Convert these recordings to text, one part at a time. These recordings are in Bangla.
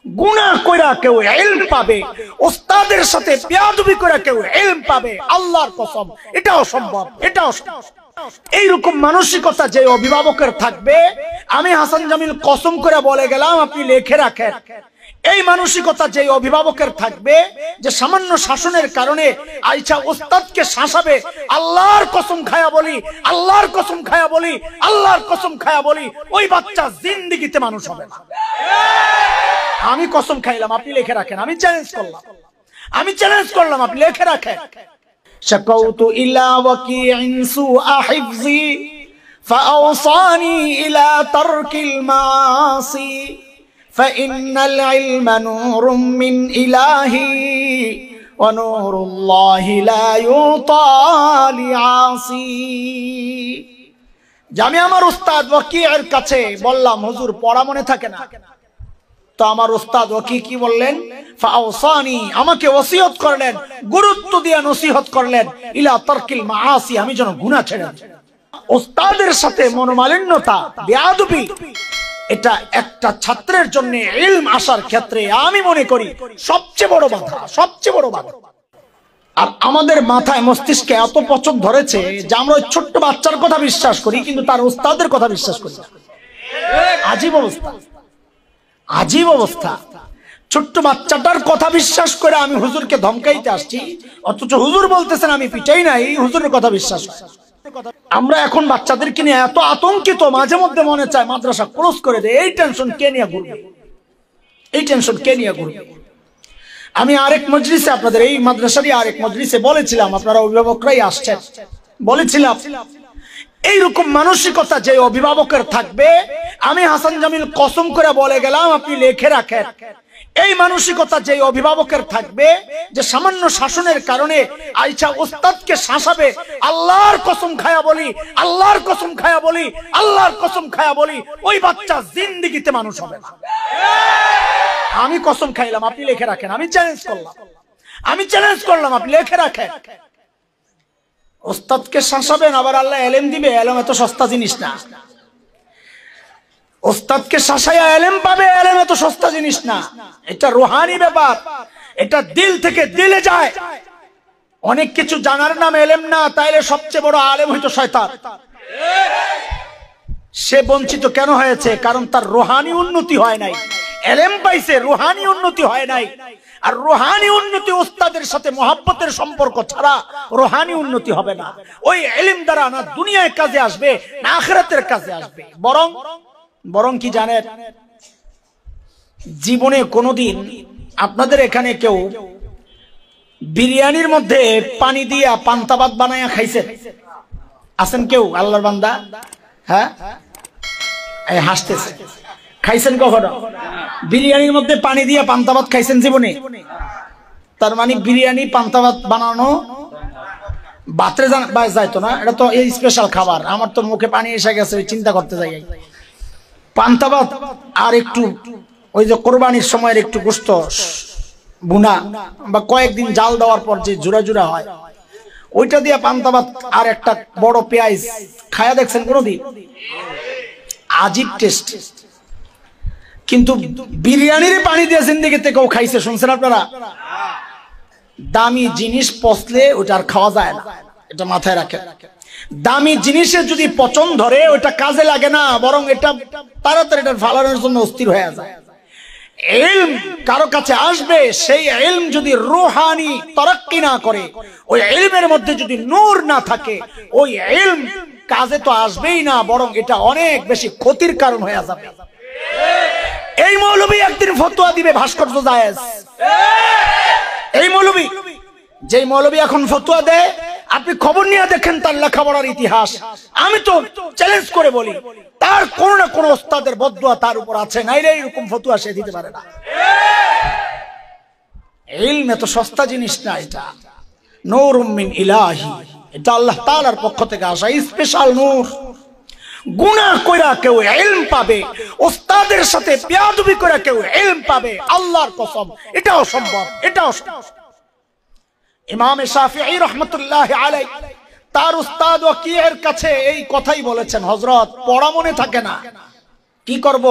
গুনাহ কইরা কেউ ইলম পাবে, ওস্তাদের সাথে বেয়াদবি কইরা কেউ ইলম পাবে, আল্লাহর কসম এটাও সম্ভব, এটাও সম্ভব। এইরকম মানসিকতা যে অভিভাবকের থাকবে, আমি হাসান জামিল কসম করে বলে গেলাম, আপনি লিখে রাখেন, এই মানসিকতা যে অভিভাবকের থাকবে যে সামান্য শাসনের কারণে আইসা ওস্তাদকে শাসাবে, আল্লাহর কসম খায়া বলি, আল্লাহর কসম খায়া বলি, আল্লাহর কসম খায়া বলি, ওই বাচ্চা জিন্দেগিতে মানুষ হবে না। আমি কসম খাইলাম, আপনি লিখে রাখেন, আমি চ্যালেঞ্জ করলাম, আমি চ্যালেঞ্জ করলাম, আপনি লিখে রাখেন। শাকাউতু ইলা ওয়াকি'in সুআ হিফজি ফাআওসানি ইলা তারকিল মাসি ফাইন্নাল ইলমা নূরুম মিন ইলাহি ওয়া নূরুল্লাহি লা ইউতা লিআসি। আমি আমার উস্তাদ ওয়াকি'ের কাছে বললাম, হুজুর পড়া মনে থাকে না, তো আমার উস্তাদ ওয়াকি কি বললেন, ফাআওসানি, আমাকে ওসিয়ত করলেন, গুরুত্ব দিয়ে নসিহত করলেন, ইলা তারকিল মাআসি, আমি যেন গুনাহ ছেড়ে দিই। উস্তাদের সাথে মনোমালিন্যতা, বেয়াদবি, এটা একটা ছাত্রের জন্য ইলম আসার ক্ষেত্রে আমি মনে করি সবচেয়ে বড় বাধা, সবচেয়ে বড় বাধা। আর আমাদের মাথায় মস্তিষ্কে এত পচন ধরেছে যে আমরা ওই ছোট্ট বাচ্চার কথা বিশ্বাস করি, কিন্তু তার উস্তাদের কথা বিশ্বাস করি না। আজীব অবস্থা, আজীব অবস্থা। ছোট্ট বাচ্চাটার কথা বিশ্বাস করে আমি হুজুরকে ধমকাইতে আসছি, অথচ হুজুর বলতেছেন আমি পিটাই নাই, হুজুরের কথা বিশ্বাস। আমরা এখন বাচ্চাদেরকে নিয়ে এত আতঙ্কিত, মাঝে মধ্যে মনে চায় মাদ্রাসা ক্লোজ করে দেয়। এই টেনশন কে নিয়ে ঘুরবে, এই টেনশন কে নিয়ে ঘুরবে। আমি আরেক মজলিসে, আপনাদের এই মাদ্রাসারই আরেক মজলিসে বলেছিলাম, আপনারা অভিভাবকরাই আসছেন, বলেছিলাম এইরকম মানসিকতা যে অভিভাবকের থাকবে, আমি হাসান জামিল কসম করে বলে গেলাম, আপনি লিখে রাখেন, এই মানসিকতা যে অভিভাবকের থাকবে যে সামান্য শাসনের কারণে আইসা ওস্তাদকে শাসাবে, আল্লাহর কসম খায়া বলি, আল্লাহর কসম খায়া বলি, আল্লাহর কসম খায়া বলি, ওই বাচ্চা জিন্দেগিতে মানুষ হবে না। আমি কসম খাইলাম, আপনি লিখে রাখেন, আমি চ্যালেঞ্জ করলাম, আমি চ্যালেঞ্জ করলাম, আপনি লিখে রাখেন। ওস্তাদকে শাসাবেন, আবার আল্লাহ এলেম দিবে, এলেম এত সস্তা জিনিস না। ওস্তাদকে শাসায়া এলেম পাবে, এলেম এত সস্তা জিনিস না, এটা রুহানি ব্যাপার, এটা দিল থেকে দিলে যায়। অনেক কিছু জানার নাম এলেম না, তাইলে সবচেয়ে বড় আলেম হয়তো শয়তান। সে বঞ্চিত কেন হয়েছে? কারণ তার রুহানি উন্নতি হয় নাই। এলেম পাইছে, রুহানি উন্নতি হয় নাই। আর রুহানি উন্নতি ওস্তাদের সাথে মহব্বতের সম্পর্ক ছাড়া রুহানি উন্নতি হবে না। ওই ইলম দ্বারা না দুনিয়ায় কাজে আসবে, না আখিরাতের কাজে আসবে। বরং কি জানেন, জীবনে কোনোদিন আপনাদের এখানে কেউ বিরিয়ানির মধ্যে পানি দিয়া পান্তা ভাত বানায়া খাইছেন? আছেন কেউ আল্লাহর বান্দা? হ্যাঁ, এই হাসতেছে। খাইছেন কখনো? বিরিয়ানির মধ্যে পানি দিয়ে পান্তা ভাত খাইছেন জীবনে? তার মানে বিরিয়ানি পান্তা ভাত বানানো বাতরে যাইতো না, এটা তো এই স্পেশাল খাবার। আমার তো মুখে পানি এসে গেছে ওই চিন্তা করতে যাই। পান্তা ভাত আর একটু ওই যে কোরবানির সময়ের একটু গোশত ভুনা বা কয়েকদিন জাল দেওয়ার পর যে জোড়া জোড়া হয়, ওইটা দিয়ে পান্তা ভাত আর একটা বড় পেঁয়াজ খায়া দেখছেন কোনোদিন? আজীব টেস্ট। কিন্তু বিরিয়ানির পানি দিয়ে জিন্দেগিতে কেউ খাইছে শুনছেন আপনারা? দামি জিনিস পচলে ওটা আর খাওয়া যায় না, এটা মাথায় রাখেন। দামি জিনিসের যদি পচন ধরে ওটা কাজে লাগে না, বরং এটা তাড়াতাড়ি এটা ফালানোর জন্য অস্থির হয়ে যায়। ইলম কারো কাছে আসবে, সেই ইলম যদি রুহানি তারাক্কি না করে, ওই ইলমের মধ্যে যদি নূর না থাকে, ওই ইলম কাজে তো আসবেই না, বরং এটা অনেক বেশি ক্ষতির কারণ হয়ে যাবে। এই মৌলবী একদিন ফতোয়া দিবে ভাস্কর্য জায়েজ। এই মৌলবী, যেই মৌলবী এখন ফতোয়া দেয়, আপনি খবর নিয়ে দেখেন তার লেখাপড়ার ইতিহাস। আমি তো চ্যালেঞ্জ করে বলি, তার কোন না কোন ওস্তাদের বদদুয়া তার উপর আছে, নাইলে এরকম ফতোয়া সে দিতে পারে না। ইলম এত সস্তা জিনিস না, এটা নূরুম মিন ইলাহি, এটা আল্লাহ তাআলার পক্ষ থেকে আসা স্পেশাল নূর। গুনাহ কইরা কেউ ইলম পাবে, ওস্তাদের সাথে বেয়াদবি কইরা কেউ ইলম পাবে, আল্লাহর কসম এটাও সম্ভব, এটাও সম্ভব। ইমাম শাফিঈ রাহমাতুল্লাহি আলাইহি তার উস্তাদ ওয়াকিয়ের কাছে এই কথাই বলেছেন, হযরত পড়া মনে থাকে না, কি করব?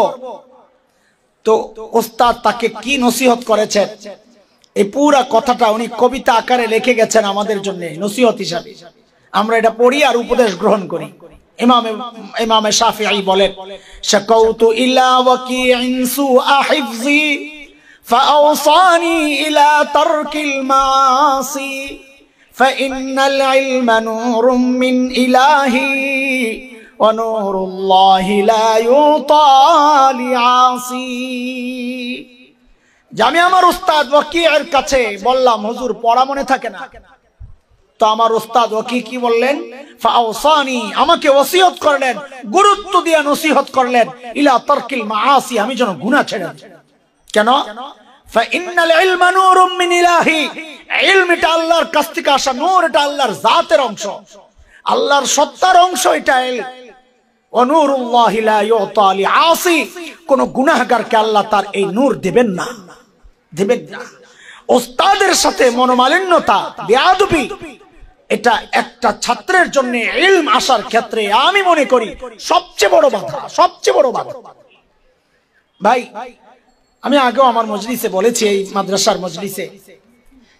তো ওস্তাদ তাকে কি নসিহত করেছেন এই পুরা কথাটা উনি কবিতা আকারে লিখে গেছেন আমাদের জন্য নসিহত হিসাবে। আমরা এটা পড়ি আর উপদেশ গ্রহণ করি। ইমাম শাফিঈ বলেন, শাকাউতু ইলা ওয়াকিইন সুআ হিফজি ফাআওসানি ইলা তারকিল মাসি ফাইন্নাল ইলমা নূরুম মিন ইলাহি ওয়া নূরুল্লাহি লা ইউতা লিআসি। আমি আমার উস্তাদ ওয়াকিয়ের কাছে বললাম, হুজুর পড়া মনে থাকে না। তো আমার উস্তাদ ওয়াকি কি বললেন, ফাআওসানি, আমাকে ওসিয়ত করলেন, গুরুত্ব দিয়ে নসিহত করলেন, ইলা তারকিল মাআসি, আমি যেন গুনাহ ছেড়ে দিই। কেন? ফাইন্নাল ইলমা নূরুম মিন ইলাহি, ইলম এটা আল্লাহর কাছ থেকে আসা নূর, এটা আল্লাহর জাতের অংশ, আল্লাহর সত্তার অংশ এটা। ওয়া নূরুল্লাহি লা ইউতা লিআসি, কোন গুনাহগারকে আল্লাহ তার এই নূর দেবেন না, দেবেন না। ওস্তাদের সাথে মনোমালিন্যতা, বেয়াদবি, এটা একটা ছাত্রের জন্য ইলম আসার ক্ষেত্রে আমি মনে করি সবচেয়ে বড় বাধা, সবচেয়ে বড় বাধা। ভাই আমি আগেও আমার মজলিসে বলেছি, এই মাদ্রাসার মজলিসে,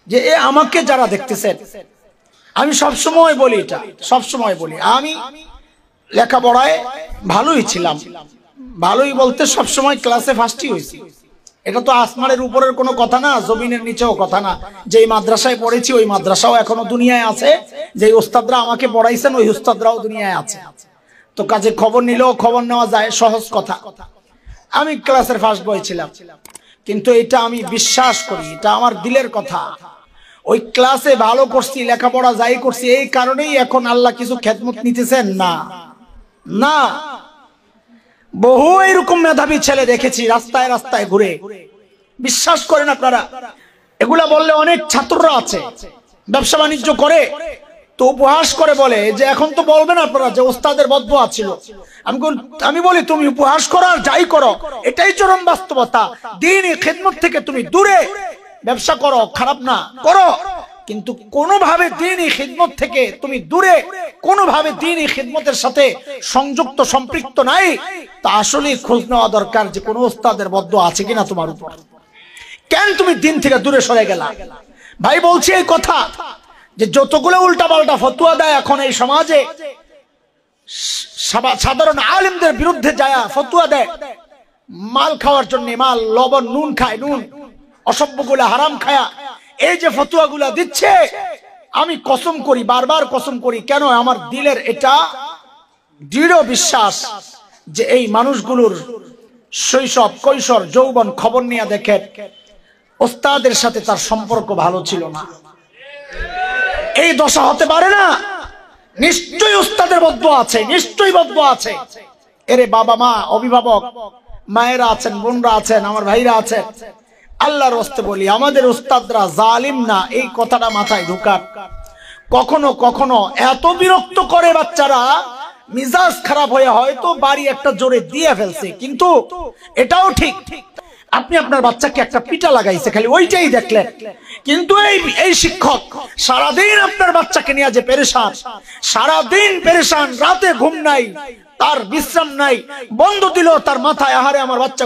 যে আমাকে যারা দেখতেছেন, আমি সবসময় বলি, এটা সবসময় বলি, আমি লেখাপড়ায় ভালোই ছিলাম, ভালোই বলতে সবসময় ক্লাসে ফার্স্টই হয়েছি। এটা তো আসমানের উপরের কোনো কথা না, জমিনের নিচেও কথা না। যেই মাদ্রাসায় পড়েছি ওই মাদ্রাসাও এখনো দুনিয়ায় আছে, যেই উস্তাদরা আমাকে পড়াইছেন ওই উস্তাদরাও দুনিয়ায় আছে। তো কাজে খবর নিলেও খবর নেওয়া যায়, সহজ কথা। আমি ক্লাসের ফার্স্ট বয় ছিলাম, কিন্তু এটা আমি বিশ্বাস করি, এটা আমার দিলের কথা। ওই ক্লাসে ভালো করছি, লেখাপড়া যাই করছি, এই কারণেই এখন আল্লাহ কিছু খেদমত নিতেছেন না। না, বহু এরকম মেধাবী ছেলে দেখেছি রাস্তায় রাস্তায় ঘুরে। বিশ্বাস করেন আপনারা, এগুলা বললে অনেক ছাত্ররা আছে ব্যবসা বাণিজ্য করে, তো উপহাস করে বলে যে এখন তো বলবেন আপনারা যে ওস্তাদের বদদোয়া ছিল। আমি বলি তুমি উপহাস করো আর যাই করো, এটাই চরম বাস্তবতা। দ্বীনি খিদমত থেকে তুমি দূরে, ব্যবসা করো খারাপ না, করো, কিন্তু কোনোভাবে দ্বীনি খিদমত থেকে তুমি দূরে, কোনোভাবে দ্বীনি খিদমতের সাথে সংযুক্ত সম্পৃক্ত নাই, তা আসলে খোঁজ নেওয়া দরকার যে কোনো ওস্তাদের বদদোয়া আছে কিনা তোমার উপর। কেন তুমি দিন থেকে দূরে সরে গেলা? ভাই বলছি এই কথা, যে যতগুলো উল্টা পাল্টা ফতোয়া দেয় এখন এই সমাজে, সাধারণ আলেমদের বিরুদ্ধে যায় ফতোয়া দেয়, মাল খাওয়ার জন্য মাল, লবণ নুন খায়, নুন অসভ্যগুলো হারাম খায়া এই যে ফতোয়াগুলা দিচ্ছে, আমি কসম করি, বারবার কসম করি, কেন আমার দিলের এটা দৃঢ় বিশ্বাস যে এই মানুষগুলোর শৈশব, কৈশোর, যৌবন খবর নিয়ে দেখেন, ওস্তাদের সাথে তার সম্পর্ক ভালো ছিল না। এই দশা হতে পারে না, নিশ্চয়ই উস্তাদের বদদোয়া আছে, নিশ্চয়ই বদদোয়া আছে। এরে বাবা মা, অভিভাবক মায়েরা আছেন, বোনরা আছেন, আমার ভাইরা আছেন, আল্লাহর রাস্তে বলি, আমাদের উস্তাদরা জালিম না, এই কথাটা মাথায় ঢুকান। কখনো কখনো এত বিরক্ত করে বাচ্চারা, মিজাজ খারাপ হয়ে হয়তো বাড়ি একটা জোরে দিয়ে ফেলছে, কিন্তু এটাও ঠিক, আপনি আপনার বাচ্চাকে একটা পিটা লাগাইছে, খালি ওইটাই দেখলেন, কিন্তু এই শিক্ষক সারাদিন আপনার বাচ্চাকে নিয়ে যে পেরেশান, সারাদিন পেরেশান, রাতে ঘুম নাই, তার বিশ্রাম নাই, বন্ধ দিল তার মাথায়, আহারে আমার বাচ্চা